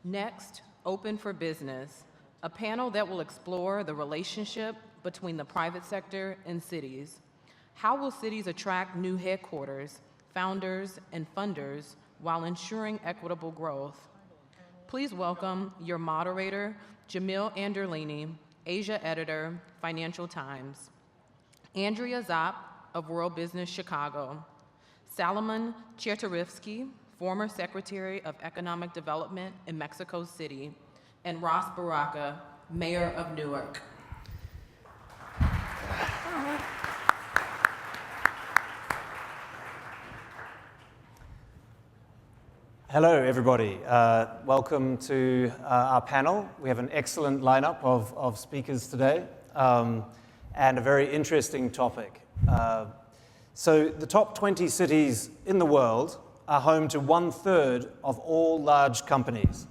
Next, Open for Business, a panel that will explore the relationship between the private sector and cities. How will cities attract new headquarters, founders, and funders while ensuring equitable growth? Please welcome your moderator, Jamil Anderlini, Asia editor, Financial Times, Andrea Zopp of World Business Chicago, Salomón Chertorivski, former Secretary of Economic Development in Mexico City, and Ross Baraka, Mayor of Newark. Hello, everybody. Welcome to our panel. We have an excellent lineup of speakers today, and a very interesting topic. So the top 20 cities in the world are home to 1/3 of all large companies,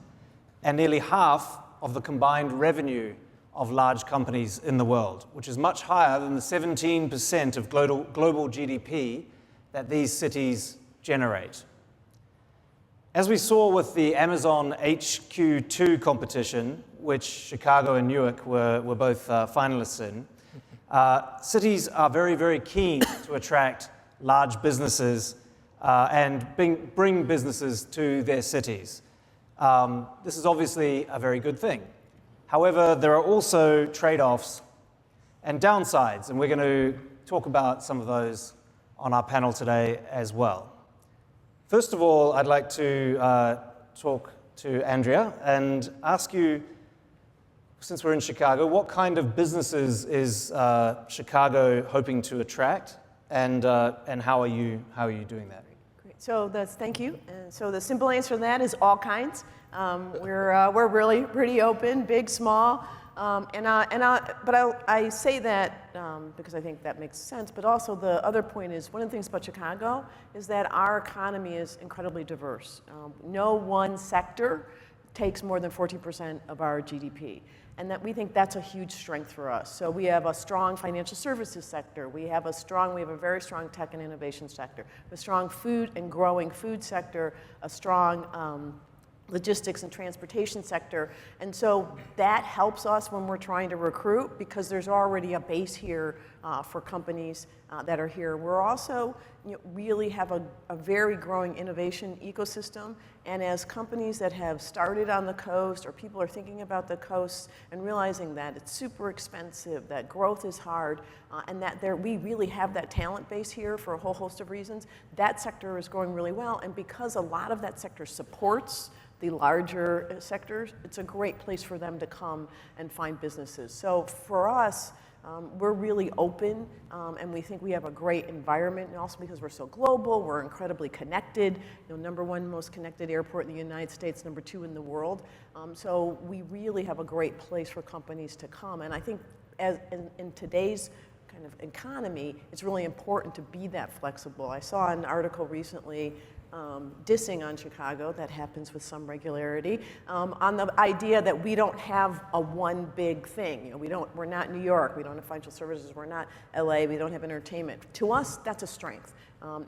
and nearly half of the combined revenue of large companies in the world, which is much higher than the 17% of global GDP that these cities generate. As we saw with the Amazon HQ2 competition, which Chicago and Newark were both finalists in, cities are very, very keen to attract large businesses and bring businesses to their cities. This is obviously a very good thing. However, there are also trade-offs and downsides, and we're going to talk about some of those on our panel today as well. First of all, I'd like to talk to Andrea and ask you, since we're in Chicago, what kind of businesses is Chicago hoping to attract, and how are you doing that? Great. So thank you. And so the simple answer to that is all kinds. We're really pretty open, big, small. But I say that because I think that makes sense, but also the other point is, one of the things about Chicago is that our economy is incredibly diverse. No one sector takes more than 40% of our GDP, and that we think that's a huge strength for us. So we have a strong financial services sector, we have a very strong tech and innovation sector, a strong food and growing food sector, a strong logistics and transportation sector. And so that helps us when we're trying to recruit, because there's already a base here for companies that are here. We're also really have a very growing innovation ecosystem. And as companies that have started on the coast, or people are thinking about the coast and realizing that it's super expensive, that growth is hard, and that we really have that talent base here for a whole host of reasons, that sector is growing really well. And because a lot of that sector supports the larger sectors, it's a great place for them to come and find businesses. So for us, we're really open, and we think we have a great environment, and also because we're so global, we're incredibly connected. Number one most connected airport in the United States, number 2 in the world. So we really have a great place for companies to come. And I think in today's kind of economy, it's really important to be that flexible. I saw an article recently dissing on Chicago, that happens with some regularity, on the idea that we don't have a one big thing. We're not New York, we don't have financial services, we're not LA, we don't have entertainment. To us, that's a strength,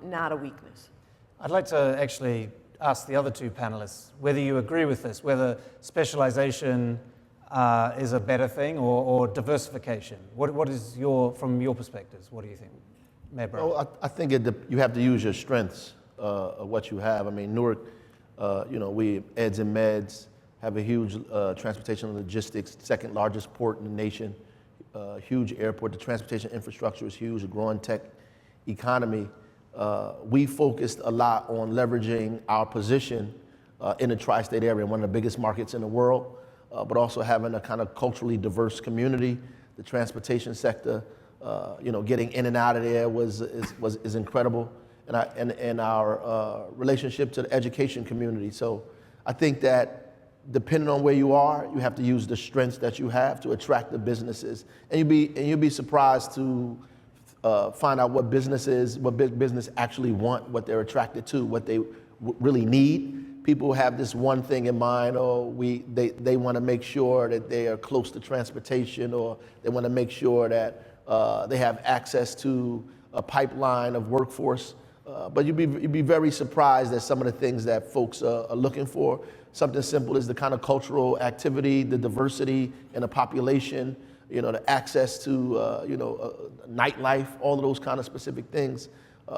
not a weakness. I'd like to actually ask the other two panelists whether you agree with this, whether specialization is a better thing, or diversification. What is from your perspectives, what do you think? Mayor Baraka? Well, I think you have to use your strengths of what you have. I mean, Newark, we eds and meds, have a huge transportation and logistics, second largest port in the nation, huge airport. The transportation infrastructure is huge, a growing tech economy. We focused a lot on leveraging our position in the tri-state area, one of the biggest markets in the world, but also having a kind of culturally diverse community. The transportation sector, getting in and out of there is incredible. And our relationship to the education community. So I think that depending on where you are, you have to use the strengths that you have to attract the businesses. And you'll be surprised to find out what business actually want, what they're attracted to, what they really need. People have this one thing in mind, or they want to make sure that they are close to transportation, or they want to make sure that they have access to a pipeline of workforce. But you'd be very surprised at some of the things that folks are looking for. Something simple as the kind of cultural activity, the diversity in the population, the access to, nightlife, all of those kind of specific things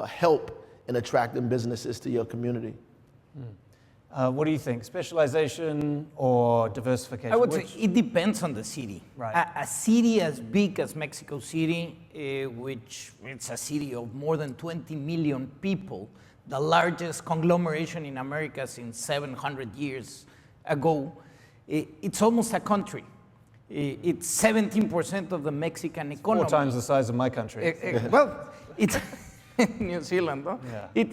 help in attracting businesses to your community. What do you think? Specialization or diversification? I would say it depends on the city. Right. A city as big as Mexico City, which it's a city of more than 20 million people, the largest conglomeration in America since 700 years ago, it's almost a country. It's 17% of the Mexican economy. 4 times the size of my country. Well, it's New Zealand, no? Yeah.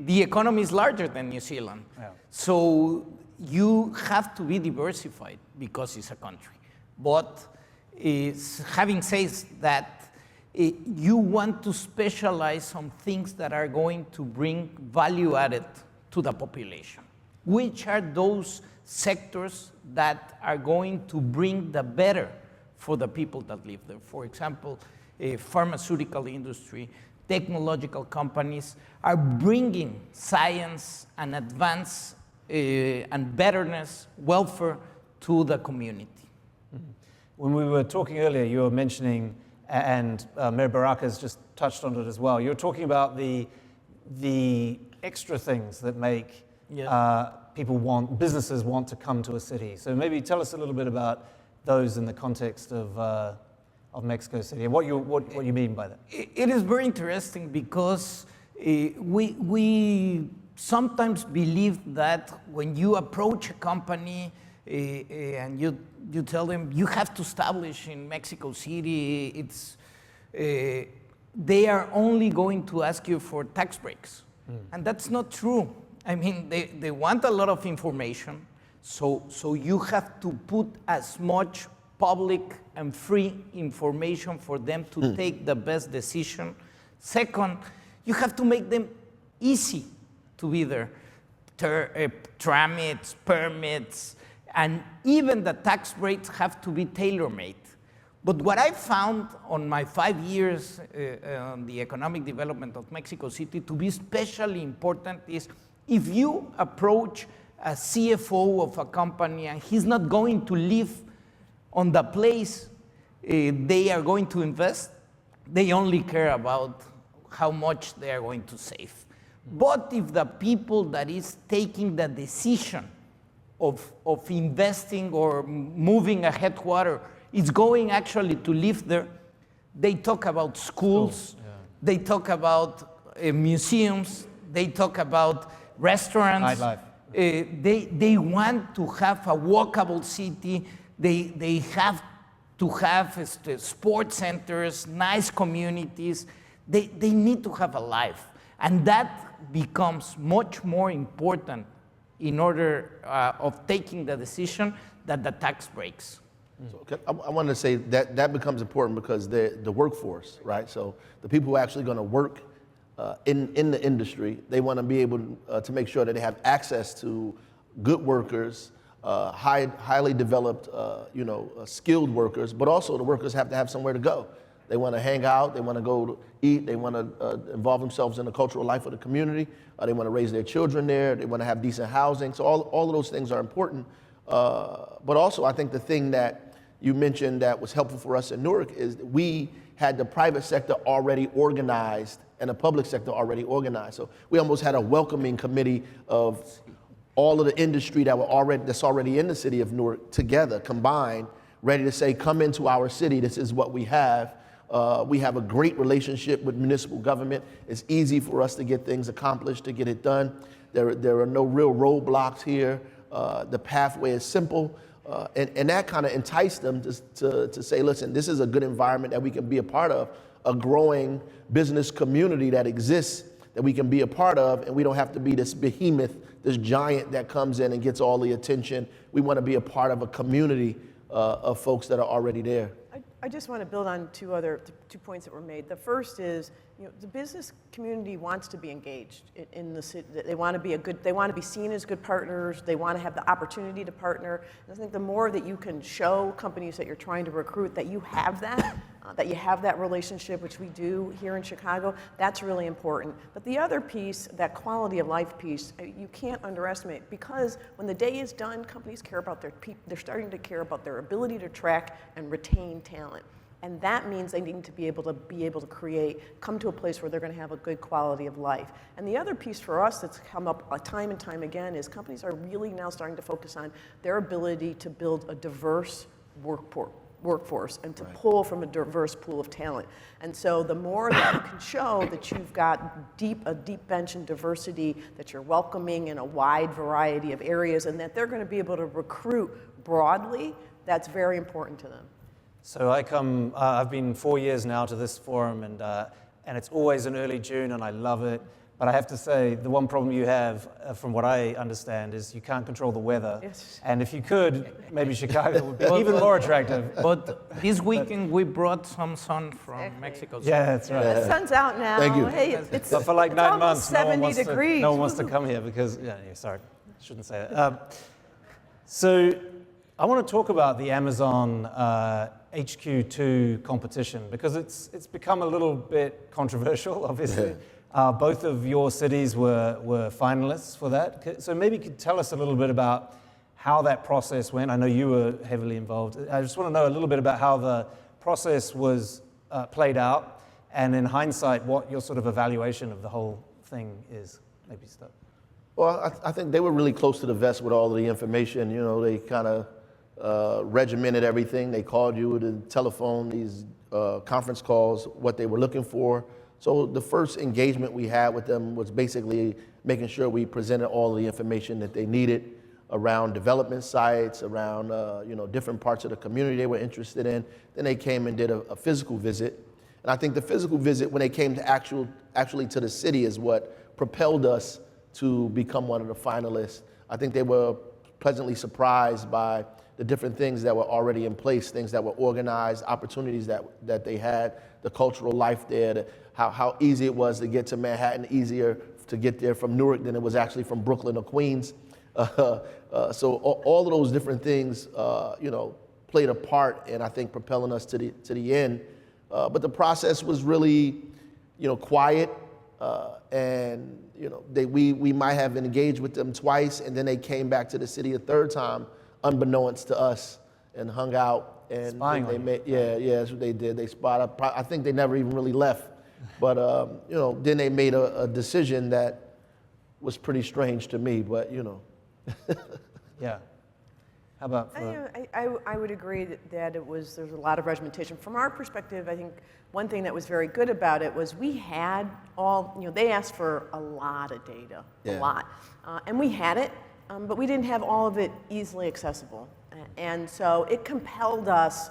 The economy is larger than New Zealand. Yeah. So you have to be diversified because it's a country. But having said that, you want to specialize on things that are going to bring value added to the population. Which are those sectors that are going to bring the better for the people that live there? For example, pharmaceutical industry, technological companies are bringing science and advance and betterness, welfare to the community. When we were talking earlier, you were mentioning, and Mayor Baraka has just touched on it as well, you were talking about the extra things that make businesses want to come to a city. So maybe tell us a little bit about those in the context of Mexico City, and what you mean by that. It is very interesting because we sometimes believe that when you approach a company and you tell them you have to establish in Mexico City, they are only going to ask you for tax breaks. And that's not true. I mean, they want a lot of information, so you have to put as much public and free information for them to take the best decision. Second, you have to make them easy to be there. Tramits, permits, and even the tax rates have to be tailor-made. But what I found on my 5 years on the economic development of Mexico City to be especially important is if you approach a CFO of a company and he's not going to live on the place they are going to invest, they only care about how much they are going to save. But if the people that is taking the decision of investing or moving a headquarter is going actually to live there, they talk about schools, they talk about museums, they talk about restaurants. Nightlife. They want to have a walkable city. They have to have sports centers, nice communities. They need to have a life. And that becomes much more important in order of taking the decision than the tax breaks. So I wanted to say that becomes important because the workforce, right? So the people who are actually going to work in the industry, they want to be able to make sure that they have access to good workers, highly developed, skilled workers, but also the workers have to have somewhere to go. They want to hang out, they want to go to eat, they want to involve themselves in the cultural life of the community, they want to raise their children there, they want to have decent housing. So all of those things are important. But also I think the thing that you mentioned that was helpful for us in Newark is that we had the private sector already organized and the public sector already organized. So we almost had a welcoming committee of all of the industry that's already in the city of Newark together, combined, ready to say, come into our city, this is what we have. We have a great relationship with municipal government. It's easy for us to get things accomplished, to get it done. There are no real roadblocks here. The pathway is simple. And that kind of enticed them to say, listen, this is a good environment that we can be a part of, a growing business community that exists that we can be a part of, and we don't have to be this behemoth, this giant that comes in and gets all the attention. We want to be a part of a community of folks that are already there. I just want to build on two points that were made. The first is, the business community wants to be engaged in the city. They want to be seen as good partners. They want to have the opportunity to partner. And I think the more that you can show companies that you're trying to recruit that you have that, that you have that relationship, which we do here in Chicago. That's really important. But the other piece, that quality of life piece, you can't underestimate, because when the day is done, companies care about their people. They're starting to care about their ability to attract and retain talent. And that means they need to be able to come to a place where they're going to have a good quality of life. And the other piece for us that's come up time and time again is companies are really now starting to focus on their ability to build a diverse workforce and to pull from a diverse pool of talent. And so the more that you can show that you've got a deep bench in diversity, that you're welcoming in a wide variety of areas, and that they're going to be able to recruit broadly, that's very important to them. So I've been 4 years now to this forum, and it's always in early June, and I love it. But I have to say, the one problem you have, from what I understand, is you can't control the weather. Yes. And if you could, maybe Chicago would be even more attractive. But this weekend we brought some sun from Mexico. Yeah, that's right. The sun's out now. Thank you. Hey, it's But for like it's 9 almost months, no 70 one degrees. wants to come here because, sorry, shouldn't say that. So I want to talk about the Amazon HQ2 competition, because it's become a little bit controversial, obviously. Both of your cities were finalists for that. So maybe you could tell us a little bit about how that process went. I know you were heavily involved. I just want to know a little bit about how the process was played out, and in hindsight, what your sort of evaluation of the whole thing is. Maybe start. Well, I think they were really close to the vest with all of the information. You know, they kind of regimented everything. They called you to telephone, these conference calls, what they were looking for. So the first engagement we had with them was basically making sure we presented all the information that they needed around development sites, around different parts of the community they were interested in. Then they came and did a physical visit. And I think the physical visit, when they came to actually to the city, is what propelled us to become one of the finalists. I think they were pleasantly surprised by the different things that were already in place, things that were organized, opportunities that they had, the cultural life there, how easy it was to get to Manhattan, easier to get there from Newark than it was actually from Brooklyn or Queens. So all of those different things, played a part in, I think, propelling us to the end. But the process was really, quiet, and we might have engaged with them twice, and then they came back to the city a third time, unbeknownst to us, and hung out. And spying they on made, that's what they did. They spotted up. I think they never even really left. But then they made a decision that was pretty strange to me. But Yeah. How about I would agree that there's a lot of regimentation. From our perspective, I think one thing that was very good about it was we had they asked for a lot of data, a lot. And we had it, but we didn't have all of it easily accessible. And so it compelled us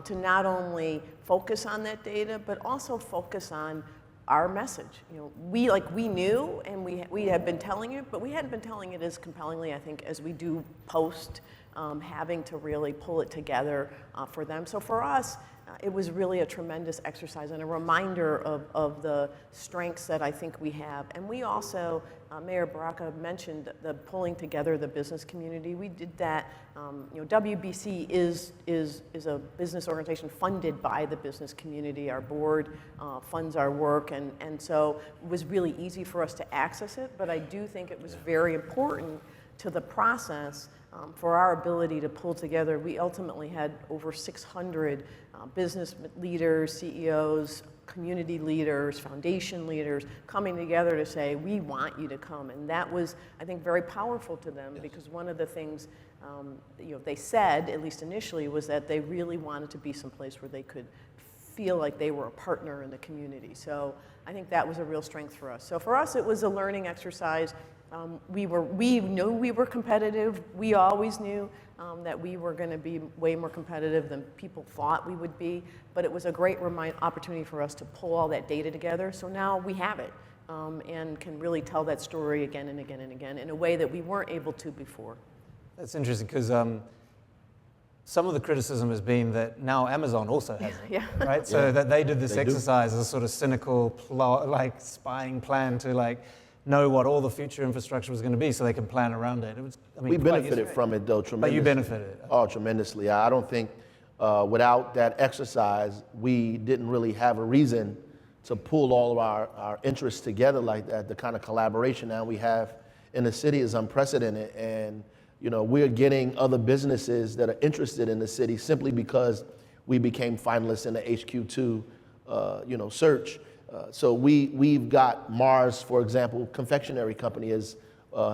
to not only focus on that data, but also focus on our message. We knew, and we had been telling it, but we hadn't been telling it as compellingly, I think, as we do post, having to really pull it together for them. So for us, it was really a tremendous exercise and a reminder of the strengths that I think we have. And we also, Mayor Baraka mentioned the pulling together the business community. We did that. WBC is a business organization funded by the business community. Our board funds our work, and so it was really easy for us to access it. But I do think it was very important to the process for our ability to pull together. We ultimately had over 600 business leaders, CEOs, community leaders, foundation leaders coming together to say, we want you to come. And that was, I think, very powerful to them, because one of the things they said, at least initially, was that they really wanted to be someplace where they could feel like they were a partner in the community. So I think that was a real strength for us. So for us, it was a learning exercise. We knew we were competitive. We always knew that we were going to be way more competitive than people thought we would be. But it was a great opportunity for us to pull all that data together. So now we have it and can really tell that story again and again and again in a way that we weren't able to before. That's interesting, because some of the criticism has been that now Amazon also has it, right? So that they did this exercise as a sort of cynical, spying plan to know what all the future infrastructure was going to be, so they can plan around it. We benefited from it, though, tremendously. But you benefited. Oh, tremendously. I don't think Without that exercise, we didn't really have a reason to pull all of our interests together like that. The kind of collaboration now we have in the city is unprecedented, and we're getting other businesses that are interested in the city simply because we became finalists in the HQ2 search. So we've got Mars, for example, confectionery company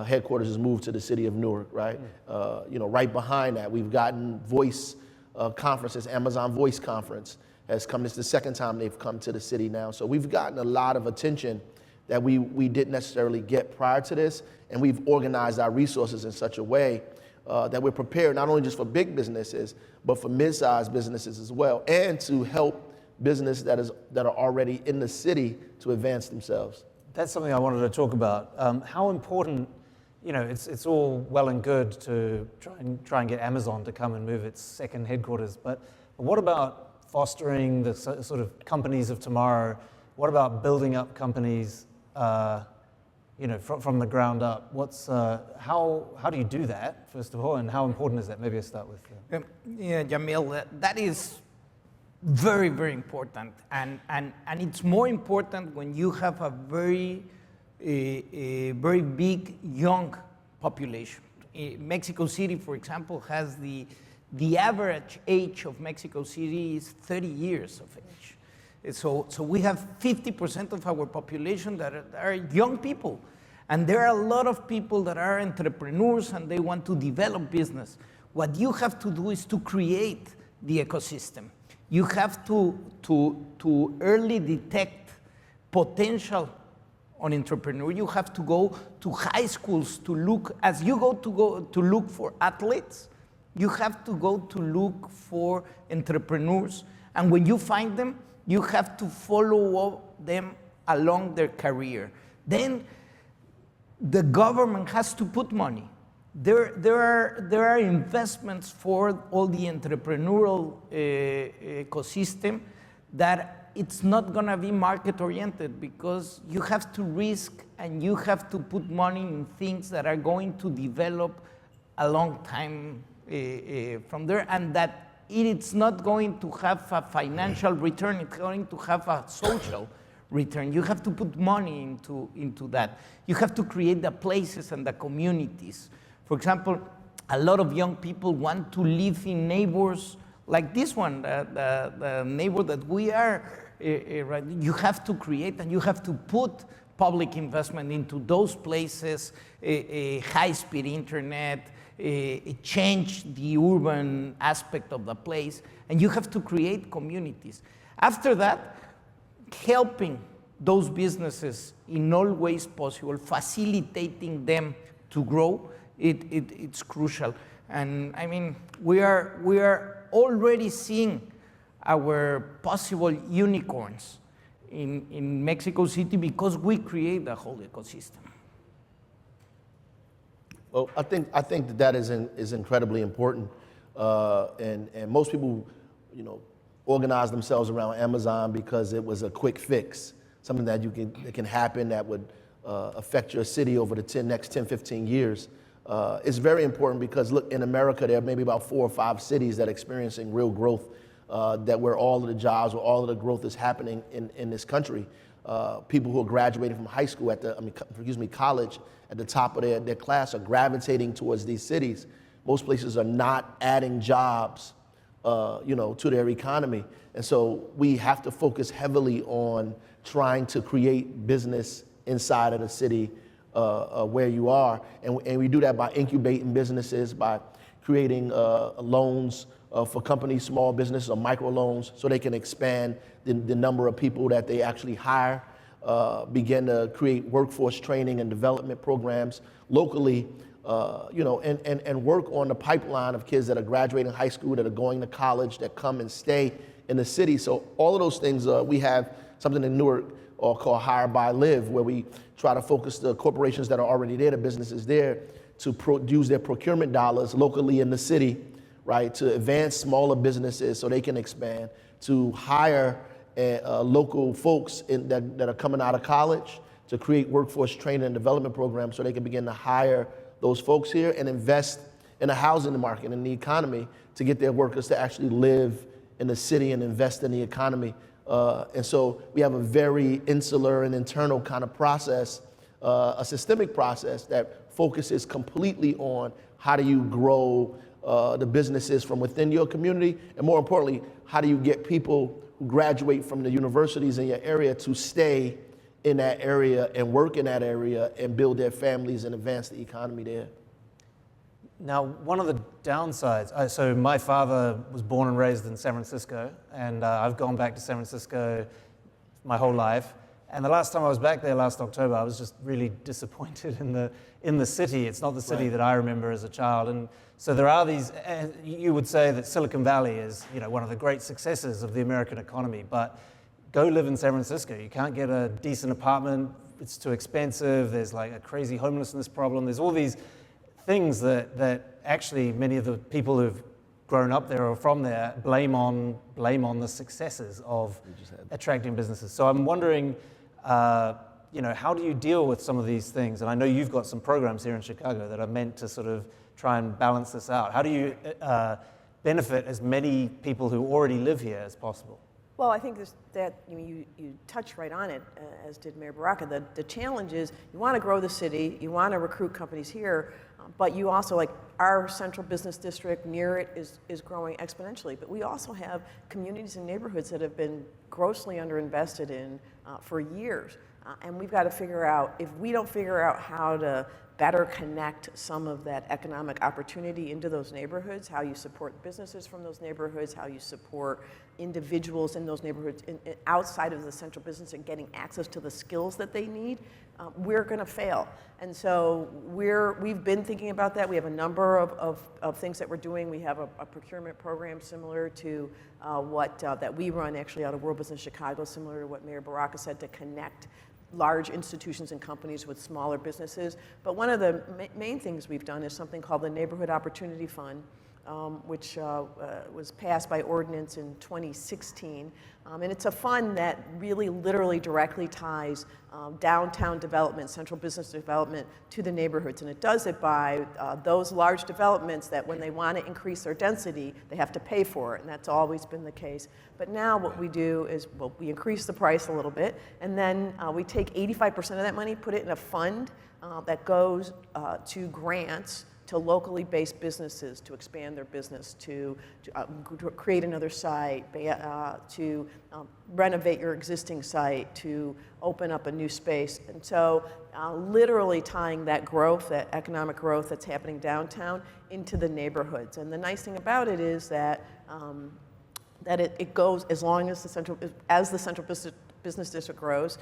headquarters has moved to the city of Newark, right? Right behind that, we've gotten voice conferences. Amazon Voice Conference has come. This is the second time they've come to the city now. So we've gotten a lot of attention that we didn't necessarily get prior to this, and we've organized our resources in such a way that we're prepared not only just for big businesses, but for mid-sized businesses as well, and to help business that are already in the city to advance themselves. That's something I wanted to talk about. How important, it's all well and good to try and get Amazon to come and move its second headquarters, but what about fostering the sort of companies of tomorrow? What about building up companies, from the ground up? How do you do that, first of all, and how important is that? Maybe I'll start with. Jamil, that is very, very important, and it's more important when you have a very big young population. Mexico City, for example, has the average age of Mexico City is 30 years of age. So we have 50% of our population that are young people, and there are a lot of people that are entrepreneurs and they want to develop business. What you have to do is to create the ecosystem. You have to early detect potential on entrepreneur. You have to go to high schools to look, as you go to look for athletes, you have to go to look for entrepreneurs. And when you find them, you have to follow them along their career. Then the government has to put money. There are investments for all the entrepreneurial ecosystem that it's not going to be market oriented, because you have to risk and you have to put money in things that are going to develop a long time from there, and that it's not going to have a financial return, it's going to have a social return. You have to put money into that. You have to create the places and the communities. For example, a lot of young people want to live in neighbors like this one, the neighbor that we are. Right? You have to create and you have to put public investment into those places, high-speed internet, change the urban aspect of the place, and you have to create communities. After that, helping those businesses in all ways possible, facilitating them to grow, it's crucial. And I mean, we are already seeing our possible unicorns in Mexico City because we create the whole ecosystem. Well, I think that is incredibly important, and most people, organize themselves around Amazon because it was a quick fix, something that can happen that would affect your city over the next 10, 15 years. It's very important because, look, in America, there are maybe about 4 or 5 cities that are experiencing real growth, where all of the jobs, where all of the growth is happening in this country. People who are graduating from high school college at the top of their class are gravitating towards these cities. Most places are not adding jobs, to their economy. And so we have to focus heavily on trying to create business inside of the city where you are. And we do that by incubating businesses, by creating loans for companies, small businesses, or microloans, so they can expand the number of people that they actually hire, begin to create workforce training and development programs locally, and work on the pipeline of kids that are graduating high school, that are going to college, that come and stay in the city. So all of those things, we have something in Newark called Hire, Buy, Live, where we try to focus the corporations that are already there, the businesses there, to use their procurement dollars locally in the city, right, to advance smaller businesses so they can expand, to hire local folks that are coming out of college, to create workforce training and development programs so they can begin to hire those folks here and invest in the housing market and the economy to get their workers to actually live in the city and invest in the economy. And so we have a very insular and internal kind of process, a systemic process that focuses completely on how do you grow the businesses from within your community, and more importantly, how do you get people who graduate from the universities in your area to stay in that area and work in that area and build their families and advance the economy there. Now, one of the downsides, so my father was born and raised in San Francisco, and I've gone back to San Francisco my whole life. And the last time I was back there last October, I was just really disappointed in the city. It's not the city that I remember as a child. And so there are these, you would say that Silicon Valley is, one of the great successes of the American economy, but go live in San Francisco. You can't get a decent apartment. It's too expensive. There's like a crazy homelessness problem. There's all these things that actually many of the people who've grown up there or from there blame on the successes of attracting businesses. So I'm wondering, how do you deal with some of these things? And I know you've got some programs here in Chicago that are meant to sort of try and balance this out. How do you benefit as many people who already live here as possible? Well, I think you touched right on it, as did Mayor Baraka. The challenge is you want to grow the city, you want to recruit companies here, but you also, like our central business district near it is growing exponentially. But we also have communities and neighborhoods that have been grossly underinvested in for years. And we've got to figure out, if we don't figure out how to better connect some of that economic opportunity into those neighborhoods, how you support businesses from those neighborhoods, how you support individuals in those neighborhoods outside of the central business and getting access to the skills that they need, we're going to fail. And so we've been thinking about that. We have a number of things that we're doing. We have a procurement program similar to that we run actually out of World Business Chicago, similar to what Mayor Baraka said, to connect large institutions and companies with smaller businesses. But one of the main things we've done is something called the Neighborhood Opportunity Fund, which was passed by ordinance in 2016. And it's a fund that really literally directly ties downtown development, central business development to the neighborhoods. And it does it by those large developments that when they want to increase their density, they have to pay for it. And that's always been the case. But now what we do is, we increase the price a little bit, and then we take 85% of that money, put it in a fund that goes to grants to locally based businesses to expand their business, to create another site, to renovate your existing site, to open up a new space. And so literally tying that growth, that economic growth that's happening downtown into the neighborhoods. And the nice thing about it is that it goes as long as the central business district grows,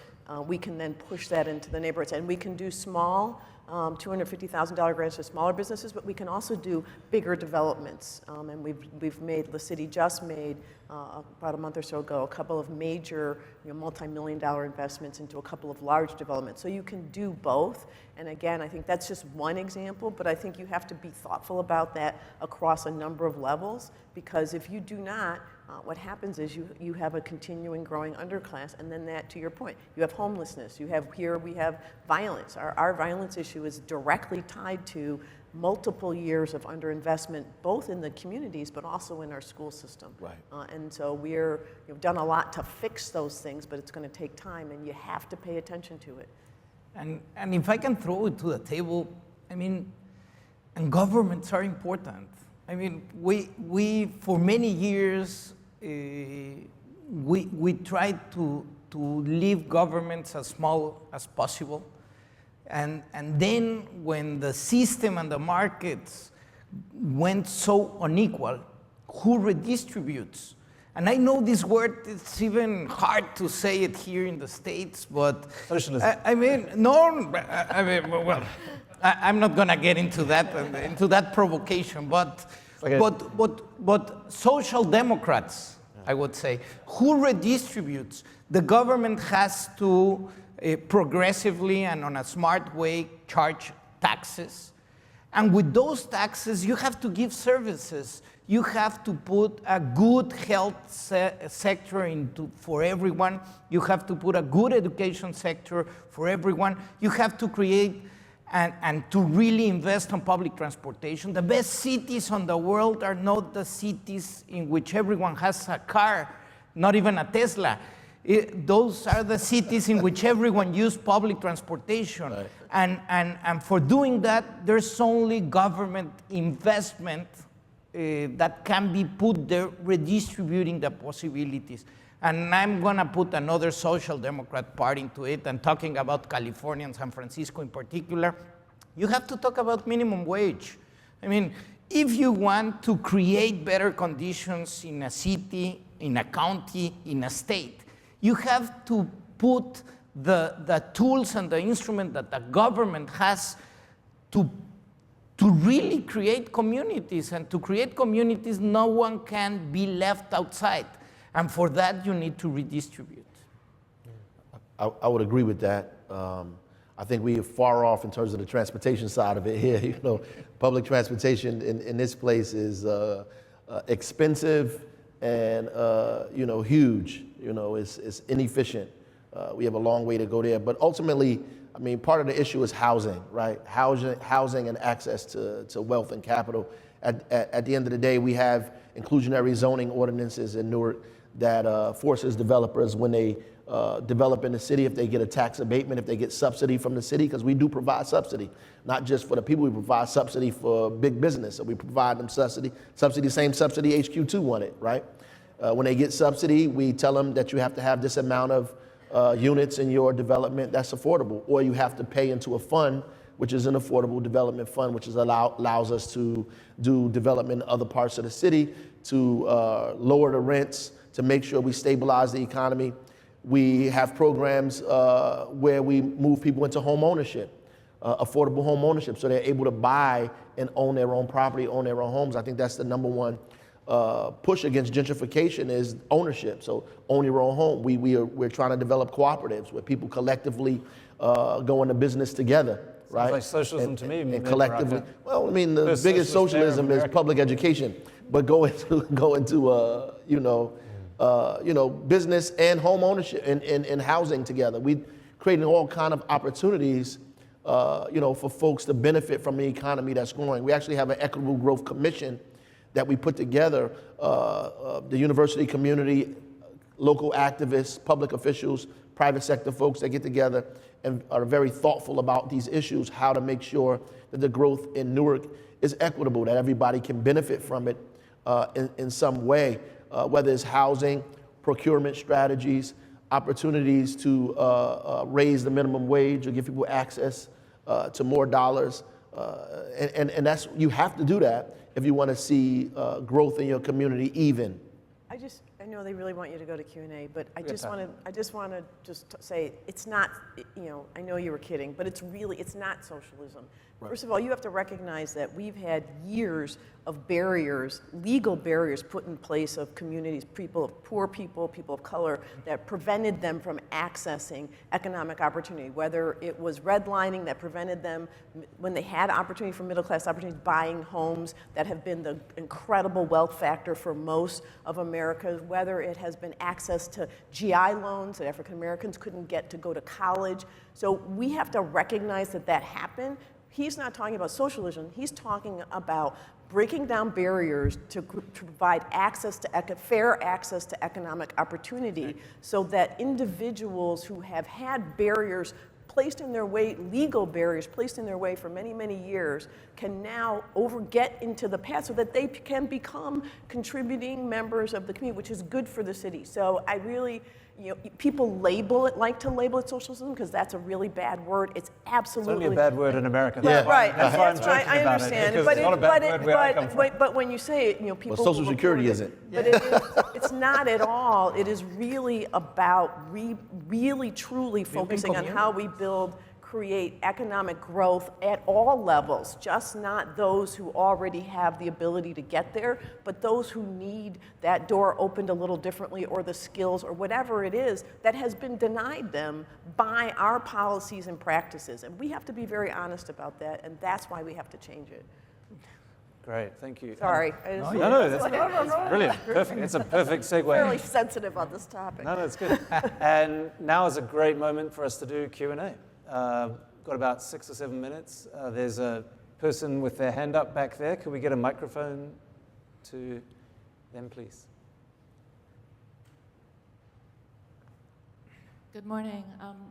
we can then push that into the neighborhoods. And we can do small $250,000 grants to smaller businesses, but we can also do bigger developments. And the city just made, about a month or so ago, a couple of major multi-million-dollar investments into a couple of large developments. So you can do both. And again, I think that's just one example, but I think you have to be thoughtful about that across a number of levels, because if you do not, what happens is you have a continuing growing underclass, and then that, to your point, you have homelessness. We have violence. Our violence issue is directly tied to multiple years of underinvestment, both in the communities, but also in our school system. Right. And so we've done a lot to fix those things, but it's going to take time, and you have to pay attention to it. And if I can throw it to the table, and governments are important. We for many years, we tried to leave governments as small as possible. And then when the system and the markets went so unequal, who redistributes? And I know this word, it's even hard to say it here in the States, but socialism. I'm not gonna get into that provocation, but social democrats, I would say, who redistributes? The government has to progressively and on a smart way charge taxes. And with those taxes, you have to give services. You have to put a good health sector for everyone. You have to put a good education sector for everyone. You have to create and to really invest on public transportation. The best cities on the world are not the cities in which everyone has a car, not even a Tesla. Those are the cities in which everyone uses public transportation. Right. And for doing that, there's only government investment that can be put there, redistributing the possibilities. And I'm gonna put another social democrat part into it, and talking about California and San Francisco in particular. You have to talk about minimum wage. I mean, if you want to create better conditions in a city, in a county, in a state, you have to put the tools and the instrument that the government has to really create communities. And to create communities, no one can be left outside. And for that, you need to redistribute. I would agree with that. I think we are far off in terms of the transportation side of it here. You know, public transportation in this place is expensive and you know, huge. You know, it's inefficient. We have a long way to go there. But ultimately, I mean, part of the issue is housing, right? Housing and access to wealth and capital. At the end of the day, we have inclusionary zoning ordinances in Newark that forces developers, when they develop in the city, if they get a tax abatement, if they get subsidy from the city, because we do provide subsidy, not just for the people, we provide subsidy for big business. So we provide them subsidy, same subsidy HQ2 wanted, right? When they get subsidy, we tell them that you have to have this amount of units in your development that's affordable, or you have to pay into a fund, which is an affordable development fund, which allows us to do development in other parts of the city, to lower the rents, to make sure we stabilize the economy. We have programs where we move people into home ownership, affordable home ownership, so they're able to buy and own their own property, own their own homes. I think that's the number one push against gentrification is ownership. So own your own home. We're trying to develop cooperatives where people collectively go into business together. Right? Sounds like socialism to me. And collectively, Baraka. well, I mean, the First biggest socialist socialism mayor of is America. public education, but go into business and home ownership and housing together. We creating all kind of opportunities, for folks to benefit from the economy that's growing. We actually have an equitable growth commission that we put together. The university community, local activists, public officials, private sector folks that get together and are very thoughtful about these issues, how to make sure that the growth in Newark is equitable, that everybody can benefit from it in some way, whether it's housing, procurement strategies, opportunities to raise the minimum wage or give people access to more dollars. And that's, you have to do that if you want to see growth in your community even. I know they really want you to go to Q&A, but I just want to say it's not, I know you were kidding, but it's not socialism. Right. First of all, you have to recognize that we've had years of barriers, legal barriers put in place of communities, poor people of color, that prevented them from accessing economic opportunity, whether it was redlining that prevented them, when they had opportunity for middle class opportunities, buying homes that have been the incredible wealth factor for most of America, whether it has been access to GI loans that African Americans couldn't get to go to college. So we have to recognize that happened. He's not talking about socialism, he's talking about breaking down barriers to provide access to fair access to economic opportunity, so that individuals who have had barriers placed in their way, legal barriers placed in their way for many, many years, can now get into the path so that they can become contributing members of the community, which is good for the city. So I really, people like to label it socialism because that's a really bad word. It's absolutely. It's only a bad word in America. Yeah. Right, That's why I'm that's right, joking I about understand. it, because But it's not a bad word where I come from. but when you say it, people. Well, Social Security report it. isn't. But it's not at all. It is really about really truly focusing on how we create economic growth at all levels, just not those who already have the ability to get there, but those who need that door opened a little differently, or the skills or whatever it is that has been denied them by our policies and practices. And we have to be very honest about that, and that's why we have to change it. Great, thank you. Sorry. No, that's brilliant, perfect. It's a perfect segue. I'm really sensitive on this topic. No, it's good. And now is a great moment for us to do Q&A. got about 6 or 7 minutes. There's a person with their hand up back there. Could we get a microphone to them, please? Good morning.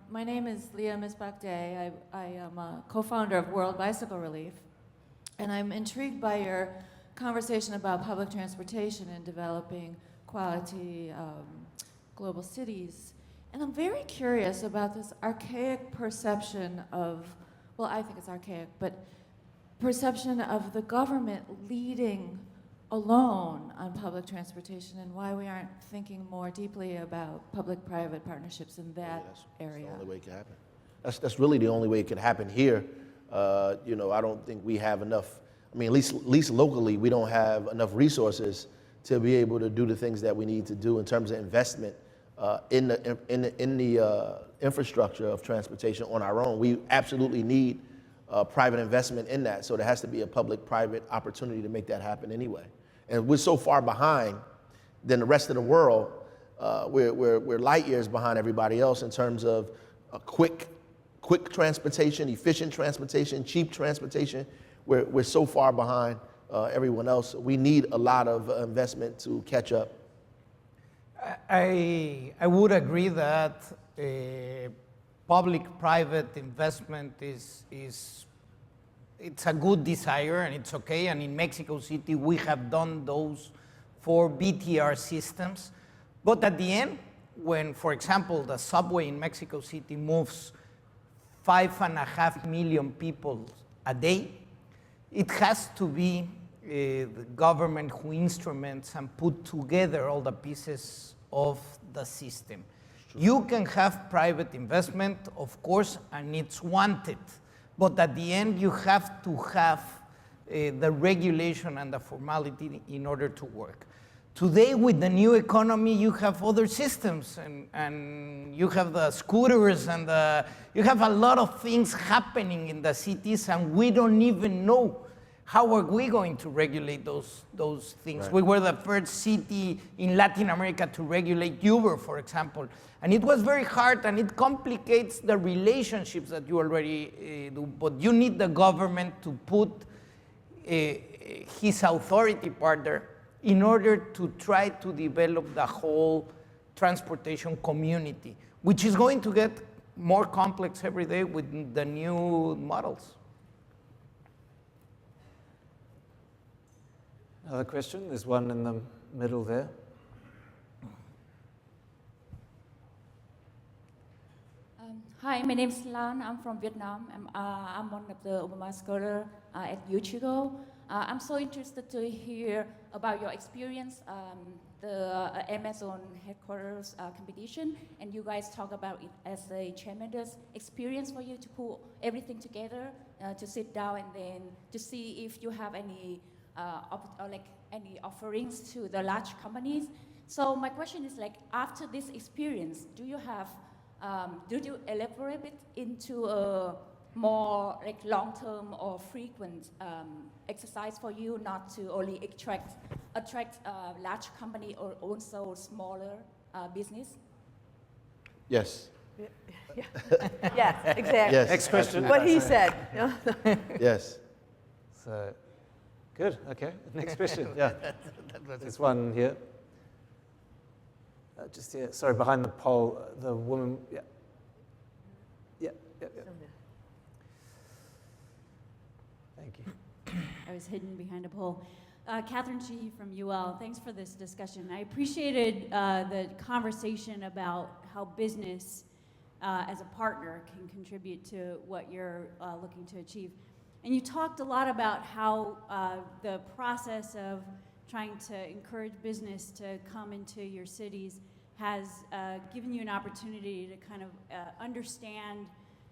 My name is Leah Misbakde. I am a co-founder of World Bicycle Relief, and I'm intrigued by your conversation about public transportation and developing quality global cities. And I'm very curious about this archaic perception of, well, I think it's archaic, but perception of the government leading alone on public transportation and why we aren't thinking more deeply about public-private partnerships in that area. That's the only way it can happen. That's really the only way it can happen here. You know, I don't think we have enough, I mean, at least locally, we don't have enough resources to be able to do the things that we need to do in terms of investment in the infrastructure of transportation on our own. We absolutely need private investment in that, so there has to be a public-private opportunity to make that happen anyway. And we're so far behind than the rest of the world. We're light years behind everybody else in terms of quick transportation, efficient transportation, cheap transportation. We're so far behind everyone else. We need a lot of investment to catch up. I would agree that public-private investment it's a good desire and it's okay. And in Mexico City, we have done those for BTR systems. But at the end, when, for example, the subway in Mexico City moves 5.5 million people a day, it has to be the government who instruments and put together all the pieces of the system. You can have private investment, of course, and it's wanted. But at the end, you have to have the regulation and the formality in order to work. Today, with the new economy, you have other systems, and you have the scooters, and you have a lot of things happening in the cities, and we don't even know how are we going to regulate those things. Right. We were the first city in Latin America to regulate Uber, for example. And it was very hard, and it complicates the relationships that you already do. But you need the government to put his authority part there in order to try to develop the whole transportation community, which is going to get more complex every day with the new models. Another question? There's one in the middle there. Hi, my name is Lan. I'm from Vietnam. I'm one of the Obama scholars at UChigo. I'm so interested to hear about your experience, the Amazon headquarters competition, and you guys talk about it as a tremendous experience for you to pull everything together, to sit down and then to see if you have any any offerings to the large companies. So my question is, like, after this experience, do you elaborate it into a more like long-term or frequent exercise for you, not to only attract large company or also smaller business? Yes. Yeah. Yes, exactly. Yes. Next question. What he said. Yes. So, good, okay. Next question, yeah. There's one here. Just here, sorry, behind the pole, the woman, yeah. Yeah. Thank you. I was hidden behind a pole. Catherine Sheehy from UL, thanks for this discussion. I appreciated the conversation about how business as a partner can contribute to what you're looking to achieve. And you talked a lot about how the process of trying to encourage business to come into your cities has given you an opportunity to kind of understand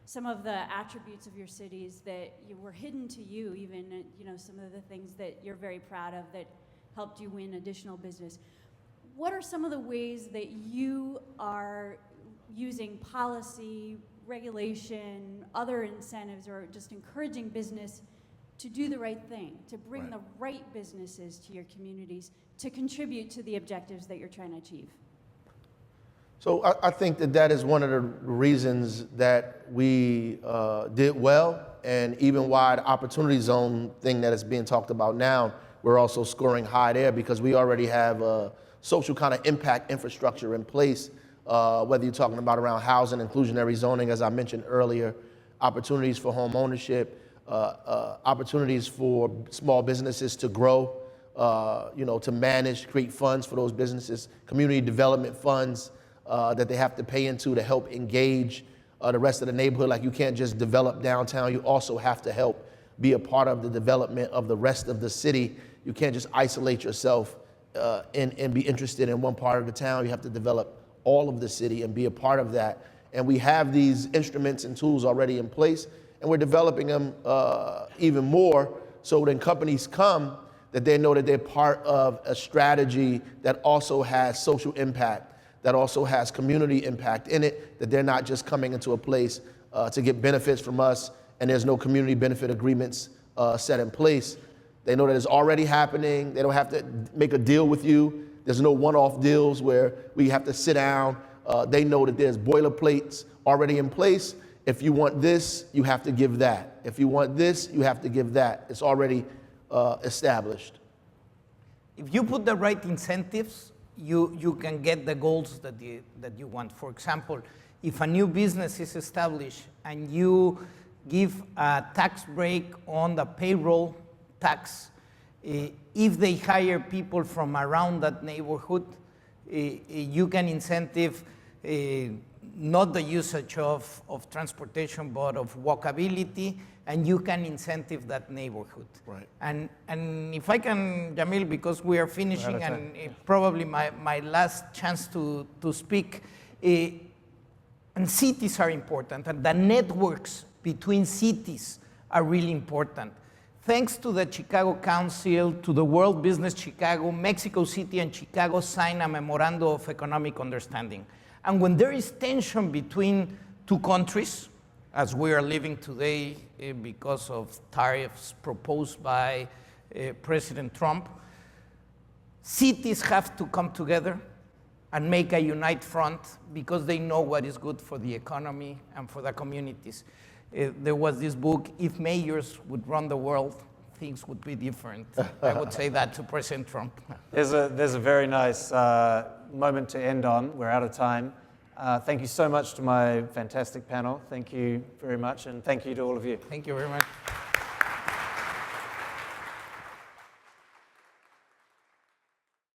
some of the attributes of your cities that were hidden to you, even some of the things that you're very proud of that helped you win additional business. What are some of the ways that you are using policy, regulation, other incentives, or just encouraging business to do the right thing, to bring the right businesses to your communities, to contribute to the objectives that you're trying to achieve? So I think that is one of the reasons that we did well, and even why the opportunity zone thing that is being talked about now, we're also scoring high there because we already have a social kind of impact infrastructure in place, whether you're talking about around housing, inclusionary zoning, as I mentioned earlier, opportunities for home ownership, opportunities for small businesses to grow, to manage, create funds for those businesses, community development funds that they have to pay into to help engage the rest of the neighborhood. Like, you can't just develop downtown, you also have to help be a part of the development of the rest of the city. You can't just isolate yourself and be interested in one part of the town. You have to develop all of the city and be a part of that. And we have these instruments and tools already in place, and we're developing them even more, so when companies come, that they know that they're part of a strategy that also has social impact, that also has community impact in it, that they're not just coming into a place to get benefits from us, and there's no community benefit agreements set in place. They know that it's already happening. They don't have to make a deal with you. There's no one-off deals where we have to sit down. They know that there's boilerplates already in place. If you want this, you have to give that. If you want this, you have to give that. It's already established. If you put the right incentives, you can get the goals that you want. For example, if a new business is established and you give a tax break on the payroll tax, if they hire people from around that neighborhood, you can incentive not the usage of transportation, but of walkability, and you can incentive that neighborhood. Right. And if I can, Jamil, because we are finishing, and probably my last chance to speak, and cities are important, and the networks between cities are really important. Thanks to the Chicago Council, to the World Business Chicago, Mexico City and Chicago signed a memorandum of economic understanding. And when there is tension between two countries, as we are living today because of tariffs proposed by President Trump, cities have to come together and make a unite front because they know what is good for the economy and for the communities. There was this book, If Mayors Would Run the World, Things Would Be Different. I would say that to President Trump. There's a very nice moment to end on. We're out of time. Thank you so much to my fantastic panel. Thank you very much, and thank you to all of you. Thank you very much.